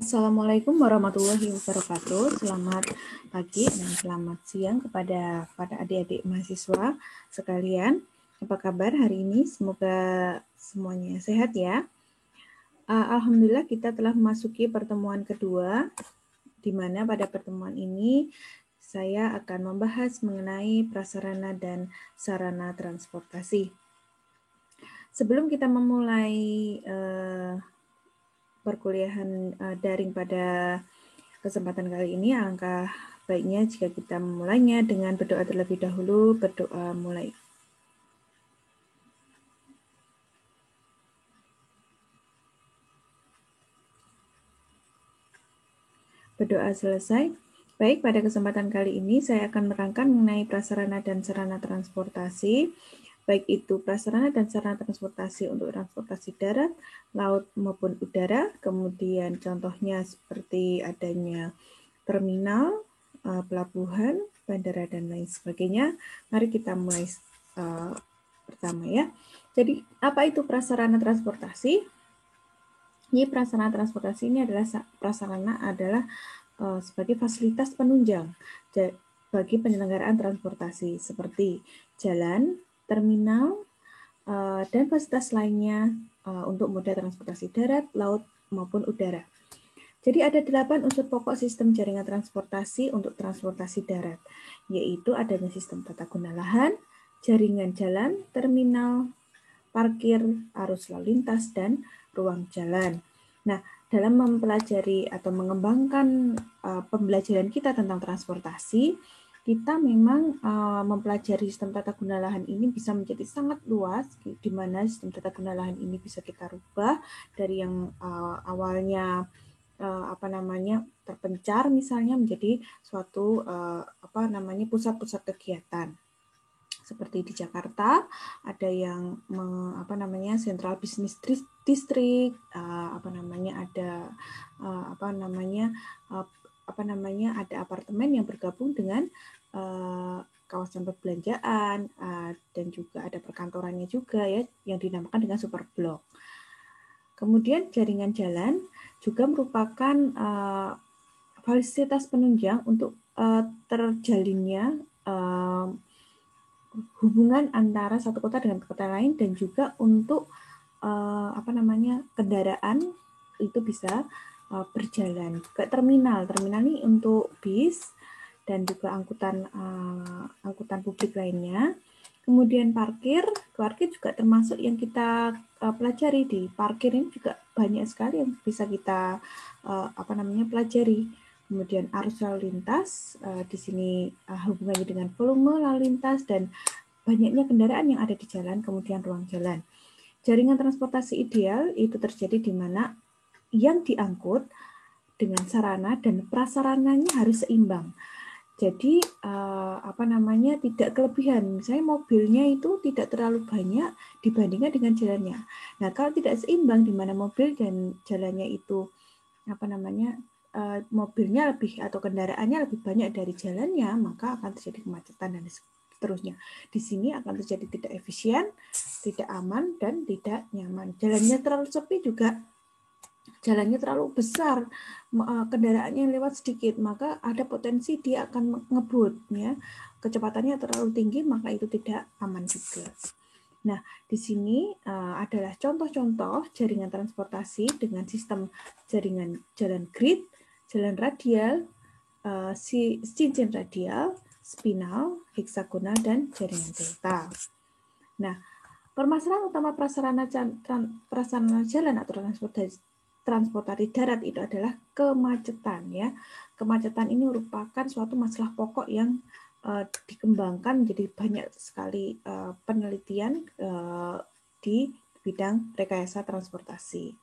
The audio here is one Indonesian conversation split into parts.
Assalamualaikum warahmatullahi wabarakatuh. Selamat pagi dan selamat siang kepada para adik-adik mahasiswa sekalian. Apa kabar hari ini? Semoga semuanya sehat ya. Alhamdulillah kita telah memasuki pertemuan kedua, di mana pada pertemuan ini saya akan membahas mengenai prasarana dan sarana transportasi. Sebelum kita memulai perkuliahan daring pada kesempatan kali ini, alangkah baiknya jika kita memulainya dengan berdoa terlebih dahulu. Berdoa mulai. Berdoa selesai. Baik, pada kesempatan kali ini saya akan menerangkan mengenai prasarana dan sarana transportasi, baik itu prasarana dan sarana transportasi untuk transportasi darat, laut maupun udara, kemudian contohnya seperti adanya terminal, pelabuhan, bandara, dan lain sebagainya. Mari kita mulai pertama ya. Jadi, apa itu prasarana transportasi? Ini prasarana transportasi ini adalah sebagai fasilitas penunjang bagi penyelenggaraan transportasi seperti jalan, terminal, dan fasilitas lainnya untuk moda transportasi darat, laut, maupun udara. Jadi ada 8 unsur pokok sistem jaringan transportasi untuk transportasi darat, yaitu adanya sistem tata guna lahan, jaringan jalan, terminal, parkir, arus lalu lintas, dan ruang jalan. Nah, dalam mempelajari atau mengembangkan pembelajaran kita tentang transportasi, kita memang mempelajari sistem tata guna lahan ini bisa menjadi sangat luas, di mana sistem tata guna lahan ini bisa kita rubah dari yang awalnya terpencar misalnya menjadi suatu pusat-pusat kegiatan. Seperti di Jakarta ada yang Central Business District, ada apartemen yang bergabung dengan kawasan perbelanjaan, dan juga ada perkantorannya juga ya yang dinamakan dengan superblok. Kemudian jaringan jalan juga merupakan fasilitas penunjang untuk terjalinnya hubungan antara satu kota dengan kota lain, dan juga untuk kendaraan itu bisa berjalan ke terminal. Terminal ini untuk bis dan juga angkutan publik lainnya. Kemudian parkir juga termasuk yang kita pelajari. Di parkir ini juga banyak sekali yang bisa kita pelajari. Kemudian arus lalu lintas, di sini hubungannya dengan volume lalu lintas dan banyaknya kendaraan yang ada di jalan. Kemudian ruang jalan. Jaringan transportasi ideal itu terjadi di mana yang diangkut dengan sarana dan prasarananya harus seimbang. Jadi tidak kelebihan. Misalnya mobilnya itu tidak terlalu banyak dibandingkan dengan jalannya. Nah, kalau tidak seimbang di mana mobil dan jalannya itu mobilnya lebih atau kendaraannya lebih banyak dari jalannya, maka akan terjadi kemacetan dan seterusnya. Di sini akan terjadi tidak efisien, tidak aman, dan tidak nyaman. Jalannya terlalu sepi juga, jalannya terlalu besar, kendaraannya yang lewat sedikit, maka ada potensi dia akan ngebut ya. Kecepatannya terlalu tinggi, maka itu tidak aman juga. Nah, di sini adalah contoh-contoh jaringan transportasi dengan sistem jaringan jalan grid, jalan radial, cincin radial, spinal, heksagonal, dan jaringan delta. Nah, permasalahan utama prasarana jalan atau transportasi darat itu adalah kemacetan ya. Kemacetan ini merupakan suatu masalah pokok yang dikembangkan menjadi banyak sekali penelitian di bidang rekayasa transportasi.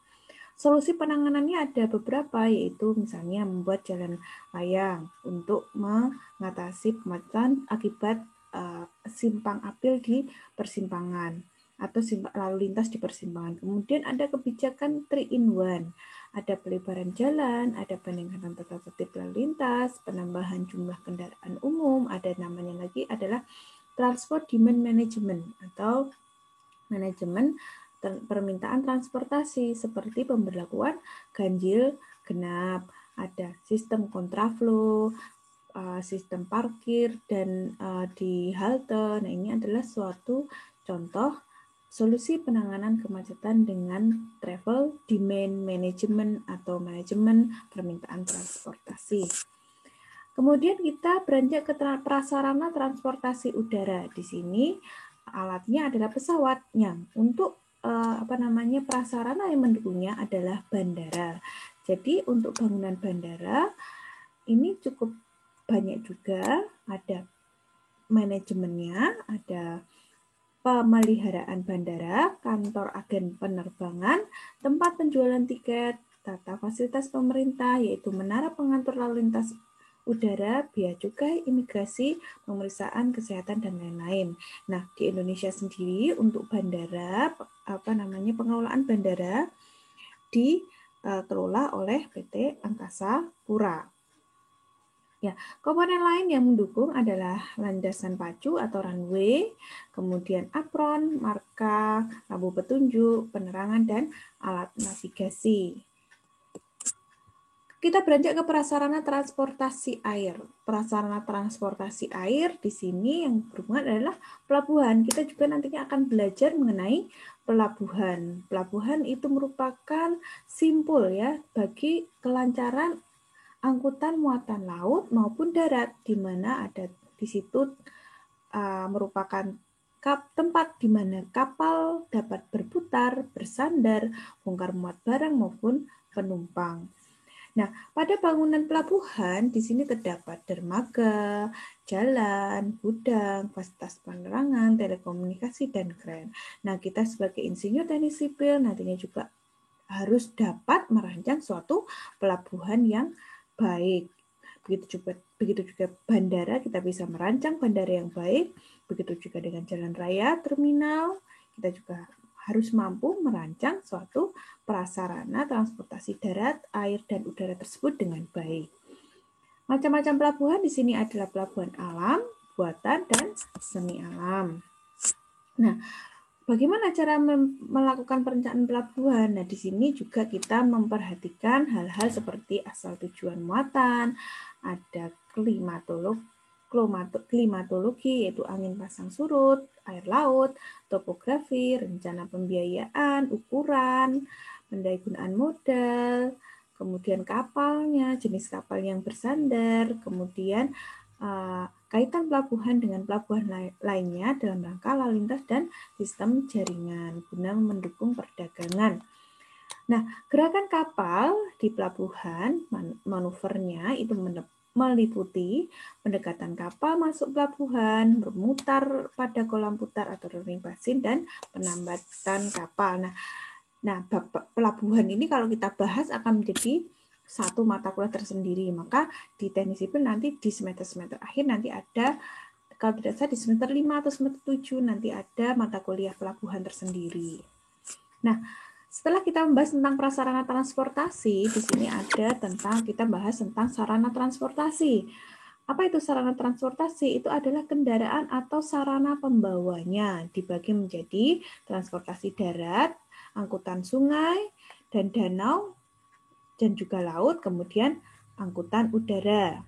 Solusi penanganannya ada beberapa, yaitu misalnya membuat jalan layang untuk mengatasi kemacetan akibat simpang apil di persimpangan atau lalu lintas di persimpangan. Kemudian ada kebijakan 3-in-1, ada pelebaran jalan, ada peningkatan tata tertib lalu lintas, penambahan jumlah kendaraan umum, ada namanya lagi adalah transport demand management atau manajemen permintaan transportasi, seperti pemberlakuan ganjil genap, ada sistem kontraflow, sistem parkir, dan di halte. Nah, ini adalah suatu contoh solusi penanganan kemacetan dengan travel demand management atau manajemen permintaan transportasi. Kemudian kita beranjak ke prasarana transportasi udara. Di sini alatnya adalah pesawatnya. Untuk prasarana yang mendukungnya adalah bandara. Jadi untuk bangunan bandara ini cukup banyak juga, ada manajemennya, ada pemeliharaan bandara, kantor agen penerbangan, tempat penjualan tiket, tata fasilitas pemerintah, yaitu menara pengatur lalu lintas udara, bea cukai, imigrasi, pemeriksaan kesehatan, dan lain-lain. Nah, di Indonesia sendiri untuk bandara, pengelolaan bandara dikelola oleh PT Angkasa Pura. Ya, komponen lain yang mendukung adalah landasan pacu atau runway, kemudian apron, marka, lampu petunjuk, penerangan, dan alat navigasi. Kita beranjak ke prasarana transportasi air. Prasarana transportasi air di sini yang berhubungan adalah pelabuhan. Kita juga nantinya akan belajar mengenai pelabuhan. Pelabuhan itu merupakan simpul ya bagi kelancaran angkutan muatan laut maupun darat, di mana ada di situ merupakan tempat di mana kapal dapat berputar, bersandar, bongkar muat barang maupun penumpang. Nah, pada bangunan pelabuhan di sini terdapat dermaga, jalan, gudang, fasilitas penerangan, telekomunikasi, dan kren. Nah, kita sebagai insinyur teknik sipil nantinya juga harus dapat merancang suatu pelabuhan yang baik. Begitu juga bandara, kita bisa merancang bandara yang baik. Begitu juga dengan jalan raya, terminal, kita juga harus mampu merancang suatu prasarana transportasi darat, air, dan udara tersebut dengan baik. Macam-macam pelabuhan di sini adalah pelabuhan alam, buatan, dan semi alam. Nah, bagaimana cara melakukan perencanaan pelabuhan? Nah, di sini juga kita memperhatikan hal-hal seperti asal tujuan muatan, ada klimatologi, yaitu angin pasang surut, air laut, topografi, rencana pembiayaan, ukuran, pendayagunaan modal, kemudian kapalnya, jenis kapal yang bersandar, kemudian kaitan pelabuhan dengan pelabuhan lainnya dalam rangka lalu lintas dan sistem jaringan guna mendukung perdagangan. Nah, gerakan kapal di pelabuhan, manuvernya itu meliputi pendekatan kapal masuk pelabuhan, bermutar pada kolam putar atau rolling basin, dan penambatan kapal. Nah, pelabuhan ini kalau kita bahas akan menjadi satu mata kuliah tersendiri. Maka di teknik sipil nanti di semester akhir nanti ada, kalau tidak salah di semester 5 atau semester 7 nanti ada mata kuliah pelabuhan tersendiri. Nah, setelah kita membahas tentang prasarana transportasi, di sini ada kita bahas tentang sarana transportasi. Apa itu sarana transportasi? Itu adalah kendaraan atau sarana pembawanya, dibagi menjadi transportasi darat, angkutan sungai dan danau, dan juga laut, kemudian angkutan udara.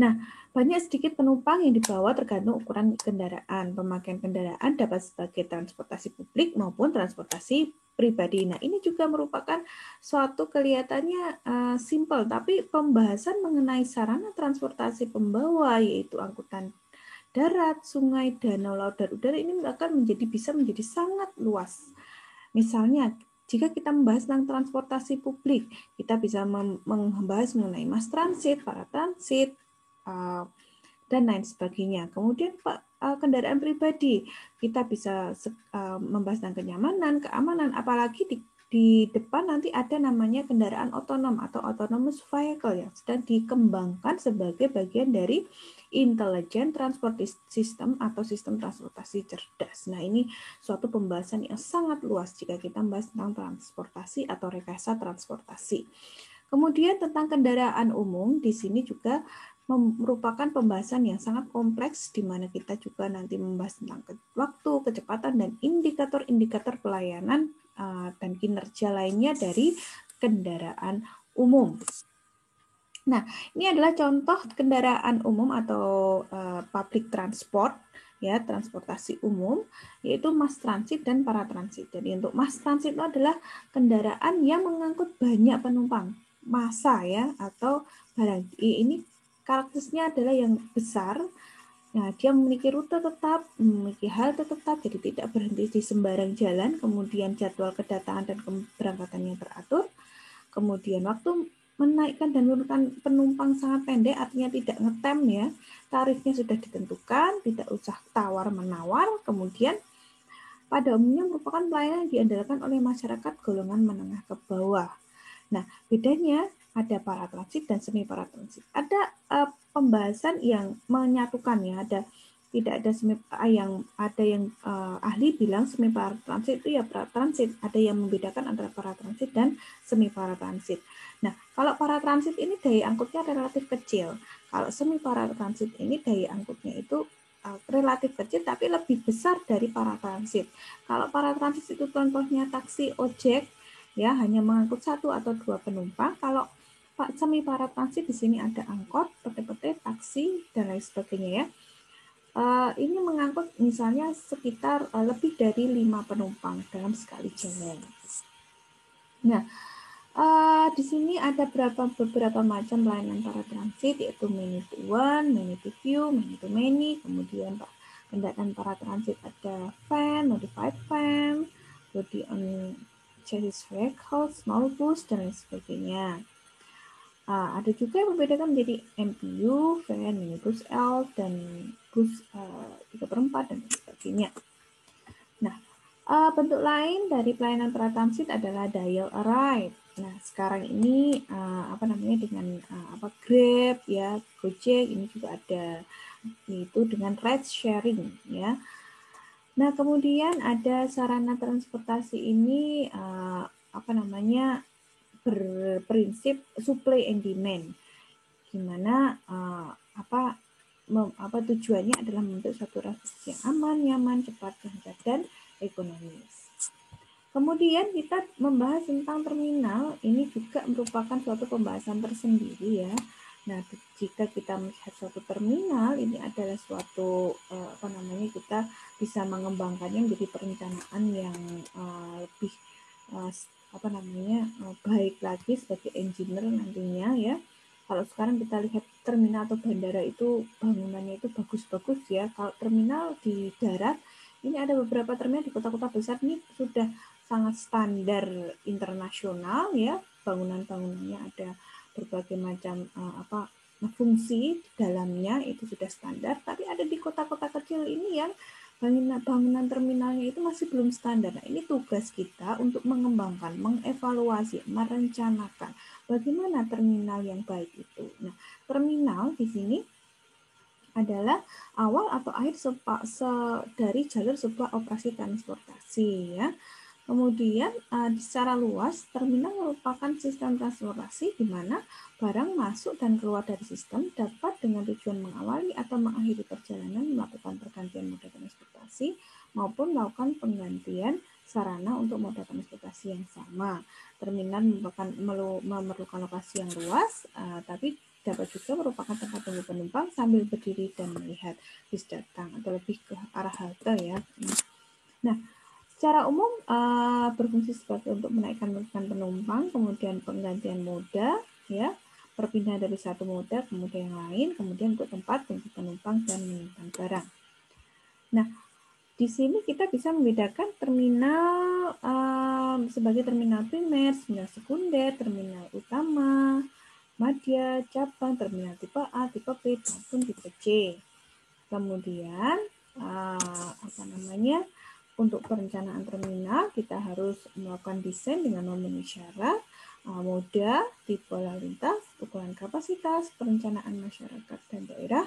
Nah, banyak sedikit penumpang yang dibawa tergantung ukuran kendaraan. Pemakaian kendaraan dapat sebagai transportasi publik maupun transportasi pribadi. Nah, ini juga merupakan suatu kelihatannya simpel, tapi pembahasan mengenai sarana transportasi pembawa, yaitu angkutan darat, sungai, danau, laut, dan udara ini akan bisa menjadi sangat luas. Misalnya, jika kita membahas tentang transportasi publik, kita bisa membahas mengenai mass transit, para transit, dan lain sebagainya. Kemudian kendaraan pribadi, kita bisa membahas tentang kenyamanan, keamanan, apalagi di depan nanti ada namanya kendaraan otonom atau autonomous vehicle yang sedang dikembangkan sebagai bagian dari intelligent transport system atau sistem transportasi cerdas. Nah, ini suatu pembahasan yang sangat luas jika kita membahas tentang transportasi atau rekayasa transportasi. Kemudian tentang kendaraan umum, di sini juga merupakan pembahasan yang sangat kompleks, di mana kita juga nanti membahas tentang waktu, kecepatan, dan indikator-indikator pelayanan dan kinerja lainnya dari kendaraan umum. Nah, ini adalah contoh kendaraan umum atau public transport, ya, transportasi umum, yaitu mass transit dan paratransit. Jadi untuk mass transit itu adalah kendaraan yang mengangkut banyak penumpang, massa ya, atau barang. Ini karakteristiknya adalah yang besar. Nah, dia memiliki rute tetap, memiliki halte tetap, jadi tidak berhenti di sembarang jalan, kemudian jadwal kedatangan dan keberangkatannya teratur, kemudian waktu menaikkan dan menurunkan penumpang sangat pendek, artinya tidak ngetem ya, tarifnya sudah ditentukan, tidak usah tawar-menawar, kemudian pada umumnya merupakan pelayanan yang diandalkan oleh masyarakat golongan menengah ke bawah. Nah, bedanya ada paratransit dan semi paratransit. Ada pembahasan yang menyatukan ya, tidak ada yang ahli bilang semi paratransit itu ya paratransit, ada yang membedakan antara paratransit dan semi paratransit. Nah, kalau paratransit ini daya angkutnya relatif kecil. Kalau semi paratransit ini daya angkutnya itu relatif kecil tapi lebih besar dari paratransit. Kalau paratransit itu contohnya taksi, ojek, ya hanya mengangkut 1 atau 2 penumpang. Kalau semi paratransit di sini ada angkot, pete-pete, taksi dan lain sebagainya ya. Ini mengangkut misalnya sekitar lebih dari 5 penumpang dalam sekali jalan. Nah, di sini ada beberapa macam pelayanan paratransit, yaitu many to one, many to few, many to many. Kemudian kendaraan paratransit ada van, modified van, kemudian chassis vehicle, small bus dan lain sebagainya. Ada juga yang membedakan menjadi MPU, van, minibus L, dan bus 3/4 dan sebagainya. Nah, bentuk lain dari pelayanan paratransit adalah dial a ride. Nah, sekarang ini dengan Grab ya, Gojek ini juga ada, yaitu dengan ride sharing ya. Nah, kemudian ada sarana transportasi ini berprinsip supply and demand, gimana tujuannya adalah membentuk satu transportasi yang aman, nyaman, cepat, lancar, dan ekonomis. Kemudian kita membahas tentang terminal, ini juga merupakan suatu pembahasan tersendiri ya. Nah, jika kita melihat suatu terminal, ini adalah suatu kita bisa mengembangkannya menjadi perencanaan yang lebih baik lagi sebagai engineer nantinya ya. Kalau sekarang kita lihat terminal atau bandara itu bangunannya itu bagus-bagus ya. Kalau terminal di darat, ini ada beberapa terminal di kota-kota besar ini sudah sangat standar internasional ya. Bangunan-bangunannya ada berbagai macam fungsi di dalamnya itu sudah standar. Tapi ada di kota-kota kecil ini yang bangunan terminalnya itu masih belum standar. Nah, ini tugas kita untuk mengembangkan, mengevaluasi, merencanakan bagaimana terminal yang baik itu. Nah, terminal di sini adalah awal atau akhir dari jalur sebuah operasi transportasi ya. Kemudian secara luas terminal merupakan sistem transportasi di mana barang masuk dan keluar dari sistem dapat dengan tujuan mengawali atau mengakhiri perjalanan, melakukan pergantian moda transportasi maupun melakukan penggantian sarana untuk moda transportasi yang sama. Terminal memerlukan lokasi yang luas, tapi dapat juga merupakan tempat tunggu penumpang sambil berdiri dan melihat bis datang atau lebih ke arah halte ya. Nah, secara umum berfungsi sebagai untuk menaikkan penumpang, kemudian penggantian moda, ya, perpindahan dari satu moda ke moda yang lain, kemudian untuk tempat tunggu penumpang dan menyimpan barang. Nah, di sini kita bisa membedakan terminal sebagai terminal primer, terminal sekunder, terminal utama, madya, cabang, terminal tipe A, tipe B, maupun tipe C. Kemudian untuk perencanaan terminal kita harus melakukan desain dengan memenuhi syarat, moda, tipe lalu lintas, ukuran kapasitas, perencanaan masyarakat dan daerah,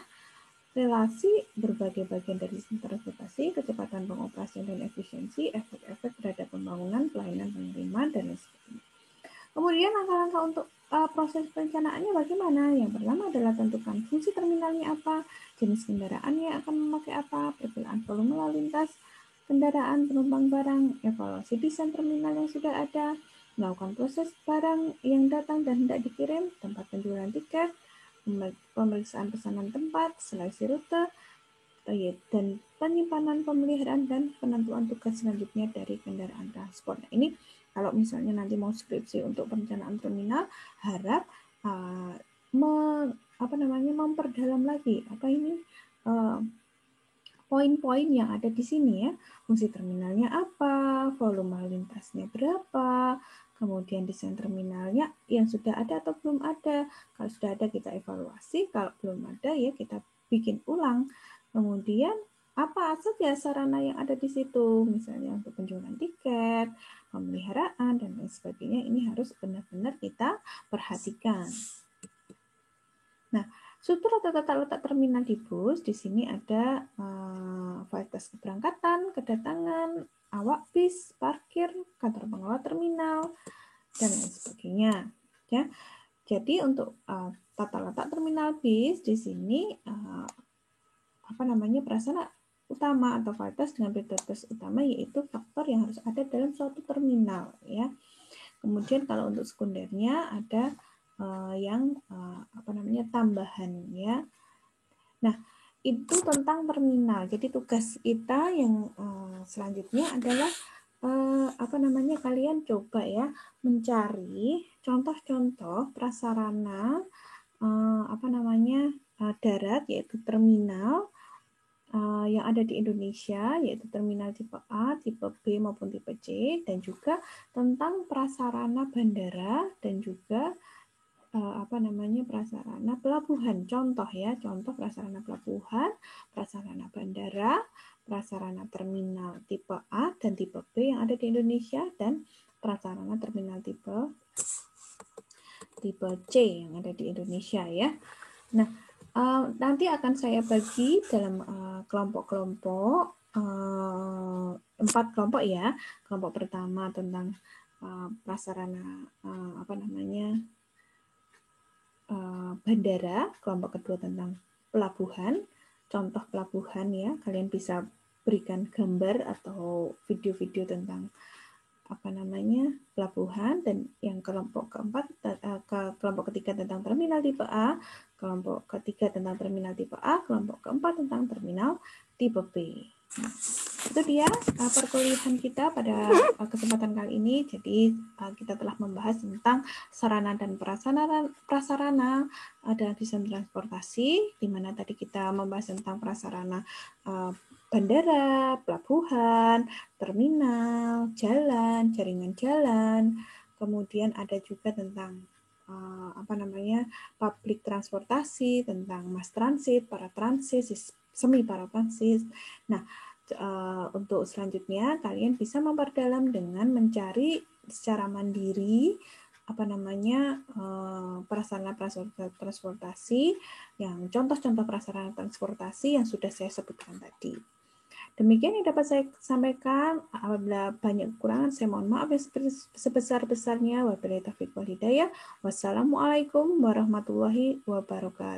relasi berbagai bagian dari sistem transportasi, kecepatan pengoperasian dan efisiensi, efek-efek terhadap pembangunan, pelayanan penerima, dan lain sebagainya. Kemudian langkah-langkah untuk proses perencanaannya bagaimana? Yang pertama adalah tentukan fungsi terminalnya apa, jenis kendaraan yang akan memakai apa, perkiraan volume lalu lintas kendaraan, penumpang barang, evaluasi desain terminal yang sudah ada, melakukan proses barang yang datang dan hendak dikirim, tempat penjualan tiket, pemeriksaan pesanan tempat, seleksi rute, dan penyimpanan, pemeliharaan, dan penentuan tugas selanjutnya dari kendaraan transport. Nah, ini kalau misalnya nanti mau skripsi untuk perencanaan terminal, harap memperdalam lagi apa ini poin-poin yang ada di sini ya. Fungsi terminalnya apa, volume lalu lintasnya berapa, kemudian desain terminalnya yang sudah ada atau belum ada. Kalau sudah ada kita evaluasi, kalau belum ada ya kita bikin ulang. Kemudian apa saja sarana yang ada di situ, misalnya untuk penjualan tiket, pemeliharaan, dan lain sebagainya. Ini harus benar-benar kita perhatikan. Nah, struktur atau tata letak terminal di bus, di sini ada fasilitas keberangkatan, kedatangan, awak bis, parkir, kantor pengelola terminal, dan lain sebagainya. Ya, jadi untuk tata letak terminal bis di sini prasarana utama atau fasilitas dengan prioritas utama yaitu faktor yang harus ada dalam suatu terminal ya. Kemudian kalau untuk sekundernya ada yang tambahan ya. Nah, itu tentang terminal. Jadi tugas kita yang selanjutnya adalah kalian coba ya mencari contoh-contoh prasarana darat yaitu terminal yang ada di Indonesia, yaitu terminal tipe A, tipe B maupun tipe C, dan juga tentang prasarana bandara dan juga prasarana pelabuhan. Contoh ya, contoh prasarana pelabuhan, prasarana bandara, prasarana terminal tipe A dan tipe B yang ada di Indonesia, dan prasarana terminal tipe C yang ada di Indonesia ya. Nah, nanti akan saya bagi dalam kelompok-kelompok, 4 kelompok ya. Kelompok pertama tentang prasarana bandara, kelompok kedua tentang pelabuhan, contoh pelabuhan ya. Kalian bisa berikan gambar atau video-video tentang pelabuhan, dan yang kelompok ketiga tentang terminal tipe A, kelompok ketiga tentang terminal tipe A, kelompok keempat tentang terminal tipe B. Nah, itu dia perkuliahan kita pada kesempatan kali ini. Jadi kita telah membahas tentang sarana dan prasarana dalam sistem transportasi, di mana tadi kita membahas tentang prasarana bandara, pelabuhan, terminal, jalan, jaringan jalan, kemudian ada juga tentang public transportasi, tentang mass transit, para transit, semi para transit. Nah, untuk selanjutnya kalian bisa memperdalam dengan mencari secara mandiri prasarana transportasi, yang contoh-contoh prasarana transportasi yang sudah saya sebutkan tadi. Demikian yang dapat saya sampaikan. Apabila banyak kekurangan, saya mohon maaf yang sebesar-besarnya. Wabillahi taufiq wal hidayah. Wassalamualaikum warahmatullahi wabarakatuh.